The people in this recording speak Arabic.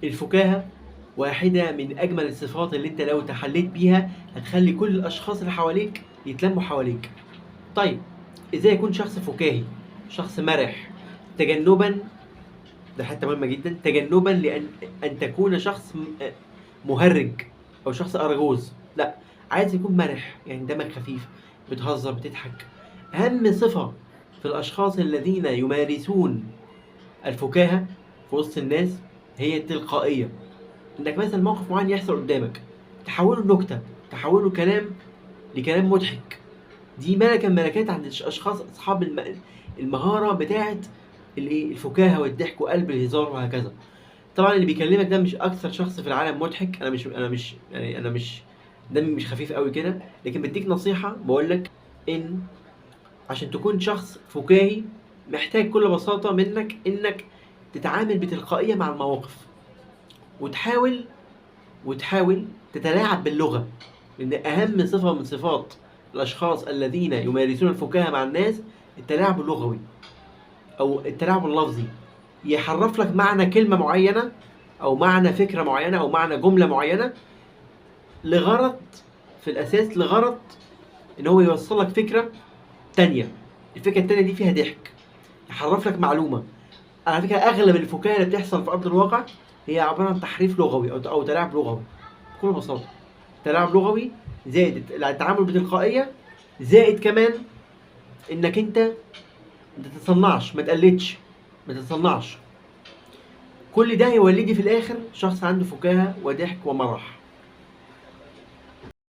الفكاهة واحدة من أجمل الصفات اللي أنت لو تحليت بيها هتخلي كل الأشخاص اللي حواليك يتلموا حواليك. طيب، إزاي يكون شخص فكاهي؟ شخص مرح تجنبا، ده حتة مهمة جدا، تجنبا لأن تكون شخص مهرج أو شخص أرجوز. لا، عايز يكون مرح، يعني دمك خفيف، بتهزر، بتضحك. أهم صفة في الأشخاص الذين يمارسون الفكاهة في وسط الناس هي التلقائية. انك مثلا موقف معين يحصل قدامك تحوله نكته، تحوله كلام لكلام مضحك. دي ملكه من ملكات عند اشخاص اصحاب المهاره بتاعه الايه، الفكاهه والضحك وقلب الهزار وهكذا. طبعا اللي بيكلمك ده مش اكثر شخص في العالم مضحك، انا مش دمي مش خفيف قوي كده، لكن بديك نصيحه بقول لك ان عشان تكون شخص فكاهي محتاج بكل بساطه منك انك تتعامل بتلقائيه مع المواقف، وتحاول تتلاعب باللغة. لأن أهم صفة من صفات الأشخاص الذين يمارسون الفكاهة مع الناس التلاعب اللغوي أو التلاعب اللفظي. يحرف لك معنى كلمة معينة أو معنى فكرة معينة أو معنى جملة معينة لغرض، في الأساس لغرض إن هو يوصل لك فكرة تانية. الفكرة التانية دي فيها ضحك. يحرف لك معلومة. على فكرة أغلب الفكاهة اللي بتحصل في أرض الواقع هي عبارة عن تحريف لغوي أو تلاعب لغوي بكل بساطة. تلاعب لغوي زائد التعامل بتلقائية، زائد كمان انك انت ما تتصنعش، ما تقلدش، ما تتصنعش. كل ده هيولدي في الاخر شخص عنده فكاهة وضحك ومرح.